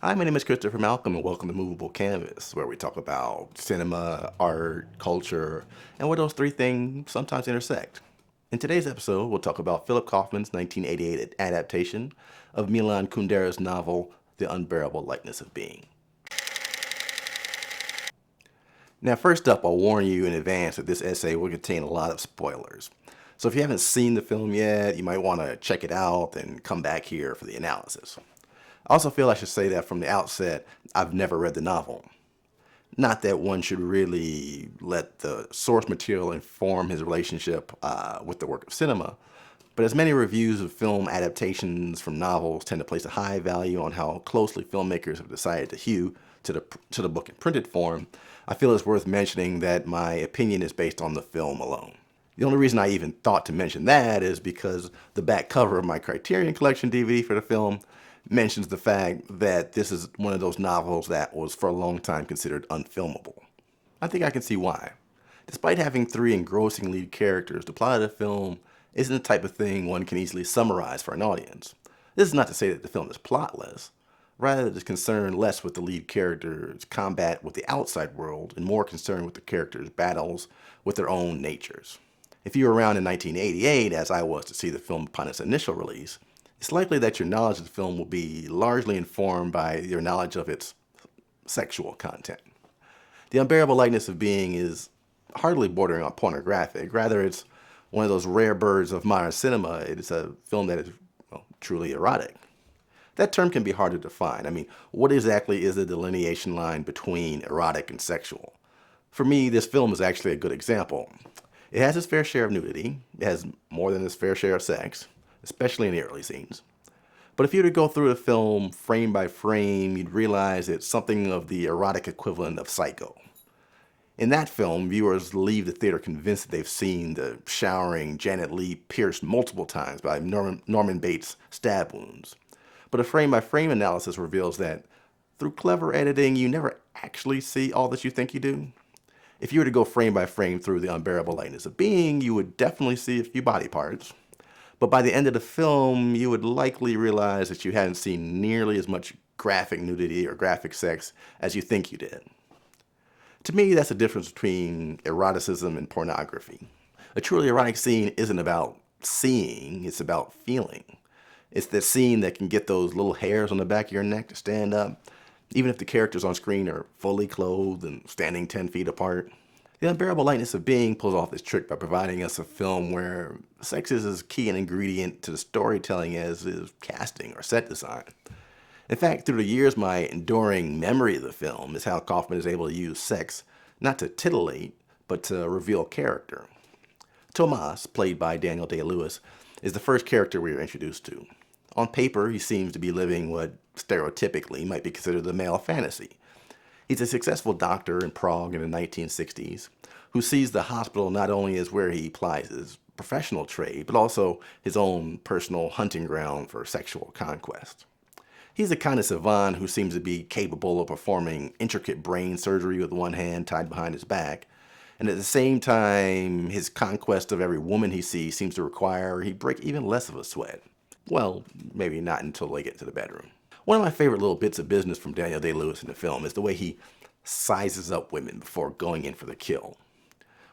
Hi, my name is Christopher Malcolm, and welcome to Movable Canvas, where we talk about cinema, art, culture, and where those three things sometimes intersect. In today's episode, we'll talk about Philip Kaufman's 1988 adaptation of Milan Kundera's novel, The Unbearable Lightness of Being. Now, first up, I'll warn you in advance that this essay will contain a lot of spoilers. So if you haven't seen the film yet, you might want to check it out and come back here for the analysis. I also feel I should say that from the outset, I've never read the novel. Not that one should really let the source material inform his relationship with the work of cinema, but as many reviews of film adaptations from novels tend to place a high value on how closely filmmakers have decided to hew to the book in printed form, I feel it's worth mentioning that my opinion is based on the film alone. The only reason I even thought to mention that is because the back cover of my Criterion Collection DVD for the film mentions the fact that this is one of those novels that was for a long time considered unfilmable. I think I can see why. Despite having three engrossing lead characters, the plot of the film isn't the type of thing one can easily summarize for an audience. This is not to say that the film is plotless. Rather, it is concerned less with the lead character's combat with the outside world and more concerned with the characters' battles with their own natures. If you were around in 1988, as I was to see the film upon its initial release, it's likely that your knowledge of the film will be largely informed by your knowledge of its sexual content. The Unbearable Lightness of Being is hardly bordering on pornographic. Rather, it's one of those rare birds of modern cinema. It is a film that is truly erotic. That term can be hard to define. I mean, what exactly is the delineation line between erotic and sexual? For me, this film is actually a good example. It has its fair share of nudity. It has more than its fair share of sex, especially in the early scenes. But if you were to go through the film frame by frame, you'd realize it's something of the erotic equivalent of Psycho. In that film, viewers leave the theater convinced that they've seen the showering Janet Leigh pierced multiple times by Norman Bates' stab wounds. But a frame-by-frame analysis reveals that through clever editing, you never actually see all that you think you do. If you were to go frame by frame through The Unbearable Lightness of Being, you would definitely see a few body parts. But by the end of the film, you would likely realize that you hadn't seen nearly as much graphic nudity or graphic sex as you think you did. To me, that's the difference between eroticism and pornography. A truly erotic scene isn't about seeing, it's about feeling. It's the scene that can get those little hairs on the back of your neck to stand up, even if the characters on screen are fully clothed and standing 10 feet apart. The Unbearable Lightness of Being pulls off this trick by providing us a film where sex is as key an ingredient to the storytelling as is casting or set design. In fact, through the years, my enduring memory of the film is how Kaufman is able to use sex not to titillate, but to reveal character. Tomas, played by Daniel Day-Lewis, is the first character we are introduced to. On paper, he seems to be living what stereotypically might be considered the male fantasy. He's a successful doctor in Prague in the 1960s who sees the hospital not only as where he plies his professional trade, but also his own personal hunting ground for sexual conquest. He's the kind of savant who seems to be capable of performing intricate brain surgery with one hand tied behind his back, and at the same time, his conquest of every woman he sees seems to require he break even less of a sweat. Well, maybe not until they get to the bedroom. One of my favorite little bits of business from Daniel Day-Lewis in the film is the way he sizes up women before going in for the kill.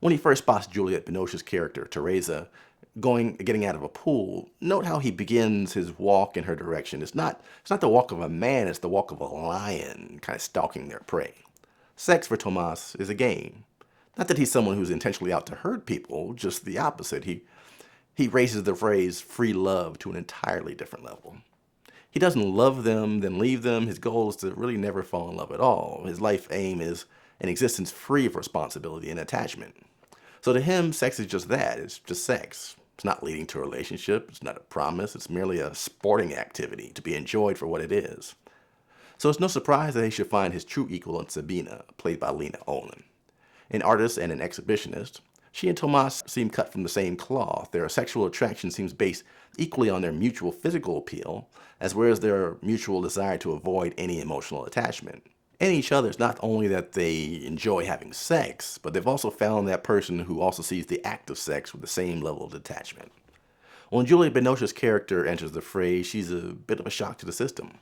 When he first spots Juliette Binoche's character, Teresa, getting out of a pool, note how he begins his walk in her direction. It's not the walk of a man, it's the walk of a lion, kind of stalking their prey. Sex for Tomas is a game. Not that he's someone who's intentionally out to hurt people, just the opposite. He raises the phrase free love to an entirely different level. He doesn't love them, then leave them. His goal is to really never fall in love at all. His life aim is an existence free of responsibility and attachment. So to him, sex is just that. It's just sex. It's not leading to a relationship. It's not a promise. It's merely a sporting activity to be enjoyed for what it is. So it's no surprise that he should find his true equal in Sabina, played by Lena Olin. An artist and an exhibitionist, she and Tomas seem cut from the same cloth. Their sexual attraction seems based equally on their mutual physical appeal, as well as their mutual desire to avoid any emotional attachment. In each other, it's not only that they enjoy having sex, but they've also found that person who also sees the act of sex with the same level of detachment. When Juliette Binoche's character enters the fray, she's a bit of a shock to the system.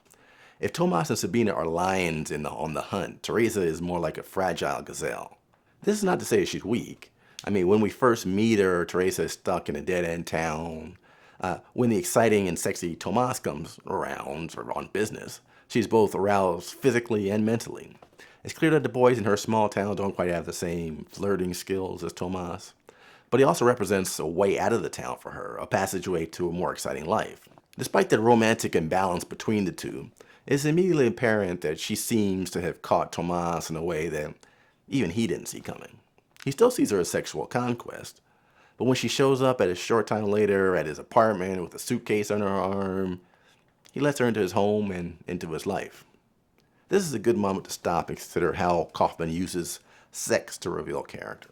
If Tomas and Sabina are lions on the hunt, Teresa is more like a fragile gazelle. This is not to say she's weak. When we first meet her, Teresa is stuck in a dead-end town. When the exciting and sexy Tomas comes around, or on business, she's both aroused physically and mentally. It's clear that the boys in her small town don't quite have the same flirting skills as Tomas, but he also represents a way out of the town for her, a passageway to a more exciting life. Despite the romantic imbalance between the two, it's immediately apparent that she seems to have caught Tomas in a way that even he didn't see coming. He still sees her as sexual conquest, but when she shows up at a short time later at his apartment with a suitcase under her arm, he lets her into his home and into his life. This is a good moment to stop and consider how Kaufman uses sex to reveal character.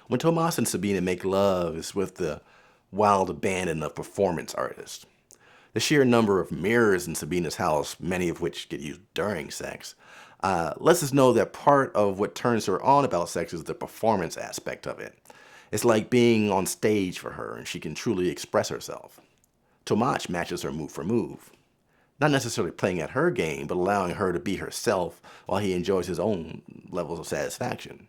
When Tomas and Sabina make love, it's with the wild abandon of performance artists. The sheer number of mirrors in Sabina's house, many of which get used during sex, lets us know that part of what turns her on about sex is the performance aspect of it. It's like being on stage for her, and she can truly express herself. Tomas matches her move for move. Not necessarily playing at her game, but allowing her to be herself while he enjoys his own levels of satisfaction.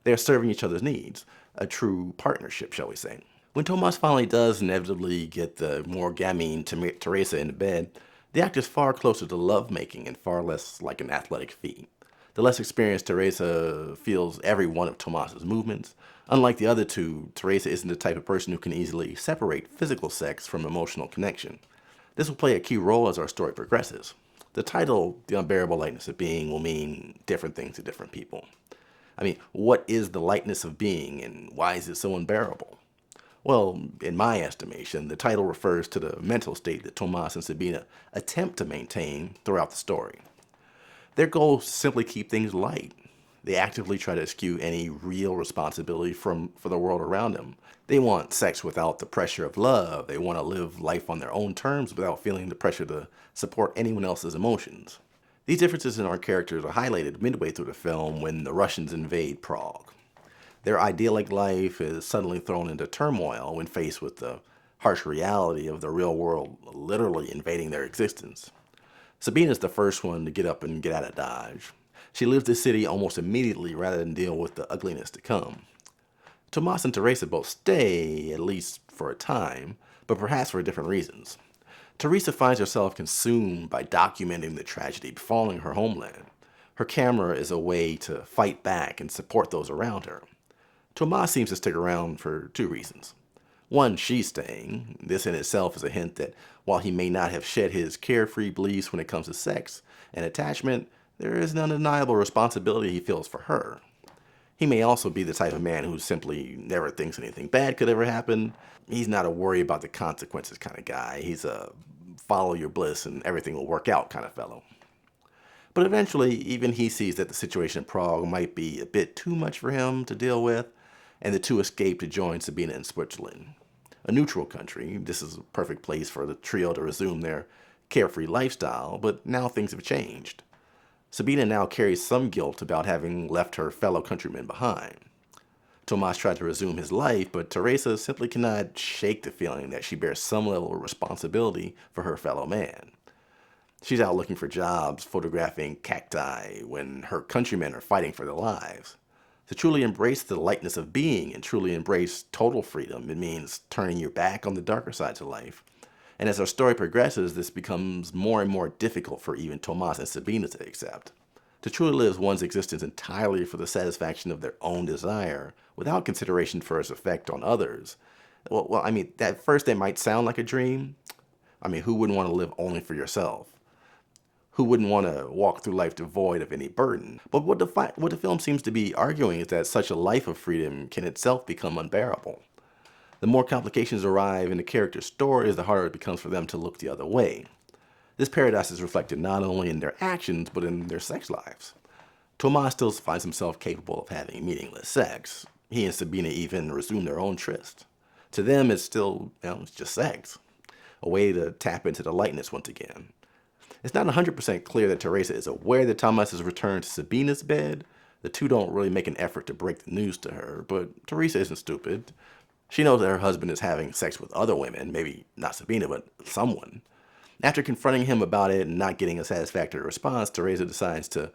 They're serving each other's needs, a true partnership, shall we say. When Tomas finally does inevitably get the more gamine Teresa into bed, the act is far closer to lovemaking and far less like an athletic feat. The less experienced Teresa feels every one of Tomas's movements. Unlike the other two, Teresa isn't the type of person who can easily separate physical sex from emotional connection. This will play a key role as our story progresses. The title, The Unbearable Lightness of Being, will mean different things to different people. What is the lightness of being, and why is it so unbearable? Well, in my estimation, the title refers to the mental state that Tomas and Sabina attempt to maintain throughout the story. Their goal is to simply keep things light. They actively try to eschew any real responsibility for the world around them. They want sex without the pressure of love. They want to live life on their own terms without feeling the pressure to support anyone else's emotions. These differences in our characters are highlighted midway through the film when the Russians invade Prague. Their idyllic life is suddenly thrown into turmoil when faced with the harsh reality of the real world literally invading their existence. Sabina is the first one to get up and get out of Dodge. She leaves the city almost immediately rather than deal with the ugliness to come. Tomas and Teresa both stay, at least for a time, but perhaps for different reasons. Teresa finds herself consumed by documenting the tragedy befalling her homeland. Her camera is a way to fight back and support those around her. Tomas seems to stick around for two reasons. One, she's staying. This in itself is a hint that while he may not have shed his carefree beliefs when it comes to sex and attachment, there is an undeniable responsibility he feels for her. He may also be the type of man who simply never thinks anything bad could ever happen. He's not a worry about the consequences kind of guy. He's a follow your bliss and everything will work out kind of fellow. But eventually, even he sees that the situation in Prague might be a bit too much for him to deal with, and the two escape to join Sabina in Switzerland. A neutral country, this is a perfect place for the trio to resume their carefree lifestyle, but now things have changed. Sabina now carries some guilt about having left her fellow countrymen behind. Tomas tried to resume his life, but Teresa simply cannot shake the feeling that she bears some level of responsibility for her fellow man. She's out looking for jobs, photographing cacti, when her countrymen are fighting for their lives. To truly embrace the lightness of being and truly embrace total freedom, it means turning your back on the darker sides of life. And as our story progresses, this becomes more and more difficult for even Tomas and Sabina to accept. To truly live one's existence entirely for the satisfaction of their own desire, without consideration for its effect on others. At first that might sound like a dream. Who wouldn't want to live only for yourself? Who wouldn't want to walk through life devoid of any burden? But what the film seems to be arguing is that such a life of freedom can itself become unbearable. The more complications arrive in the character's stories, the harder it becomes for them to look the other way. This paradox is reflected not only in their actions, but in their sex lives. Tomas still finds himself capable of having meaningless sex. He and Sabina even resume their own tryst. To them, it's still, it's just sex. A way to tap into the lightness once again. It's not 100% clear that Teresa is aware that Tomas has returned to Sabina's bed. The two don't really make an effort to break the news to her, but Teresa isn't stupid. She knows that her husband is having sex with other women, maybe not Sabina, but someone. After confronting him about it and not getting a satisfactory response, Teresa decides to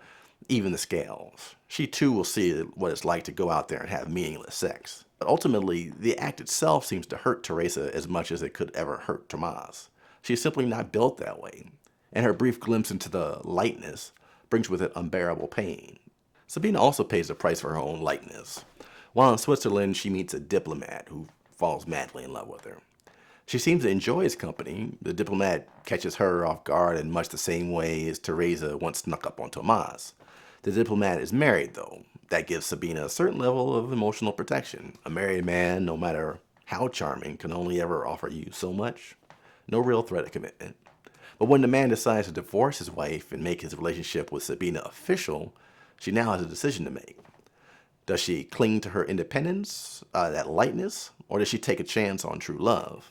even the scales. She too will see what it's like to go out there and have meaningless sex. But ultimately, the act itself seems to hurt Teresa as much as it could ever hurt Tomas. She's simply not built that way, and her brief glimpse into the lightness brings with it unbearable pain. Sabina also pays the price for her own lightness. While in Switzerland, she meets a diplomat who falls madly in love with her. She seems to enjoy his company. The diplomat catches her off guard in much the same way as Teresa once snuck up on Tomas. The diplomat is married, though. That gives Sabina a certain level of emotional protection. A married man, no matter how charming, can only ever offer you so much. No real threat of commitment. But when the man decides to divorce his wife and make his relationship with Sabina official, she now has a decision to make. Does she cling to her independence, that lightness, or does she take a chance on true love?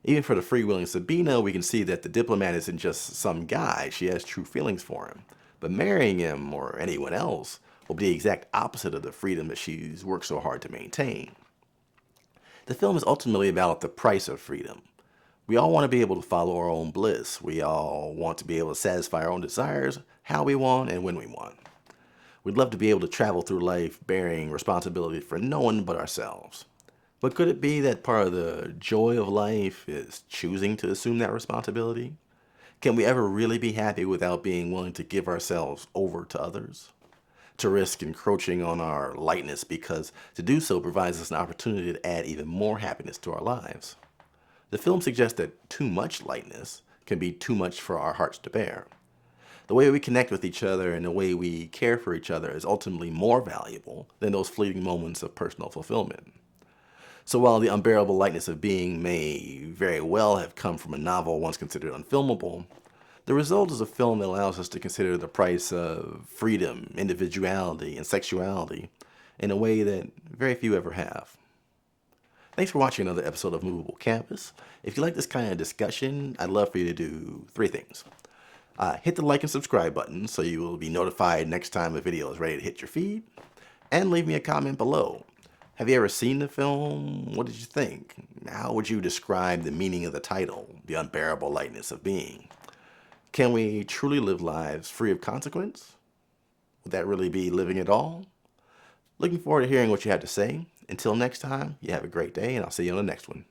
Even for the freewheeling Sabina, we can see that the diplomat isn't just some guy. She has true feelings for him. But marrying him, or anyone else, will be the exact opposite of the freedom that she's worked so hard to maintain. The film is ultimately about the price of freedom. We all want to be able to follow our own bliss. We all want to be able to satisfy our own desires, how we want and when we want. We'd love to be able to travel through life bearing responsibility for no one but ourselves. But could it be that part of the joy of life is choosing to assume that responsibility? Can we ever really be happy without being willing to give ourselves over to others? To risk encroaching on our lightness, because to do so provides us an opportunity to add even more happiness to our lives. The film suggests that too much lightness can be too much for our hearts to bear. The way we connect with each other and the way we care for each other is ultimately more valuable than those fleeting moments of personal fulfillment. So while The Unbearable Lightness of Being may very well have come from a novel once considered unfilmable, the result is a film that allows us to consider the price of freedom, individuality, and sexuality in a way that very few ever have. Thanks for watching another episode of Movable Campus. If you like this kind of discussion, I'd love for you to do 3 things. Hit the like and subscribe button so you will be notified next time a video is ready to hit your feed. And leave me a comment below. Have you ever seen the film? What did you think? How would you describe the meaning of the title, The Unbearable Lightness of Being? Can we truly live lives free of consequence? Would that really be living at all? Looking forward to hearing what you have to say. Until next time, you have a great day, and I'll see you on the next one.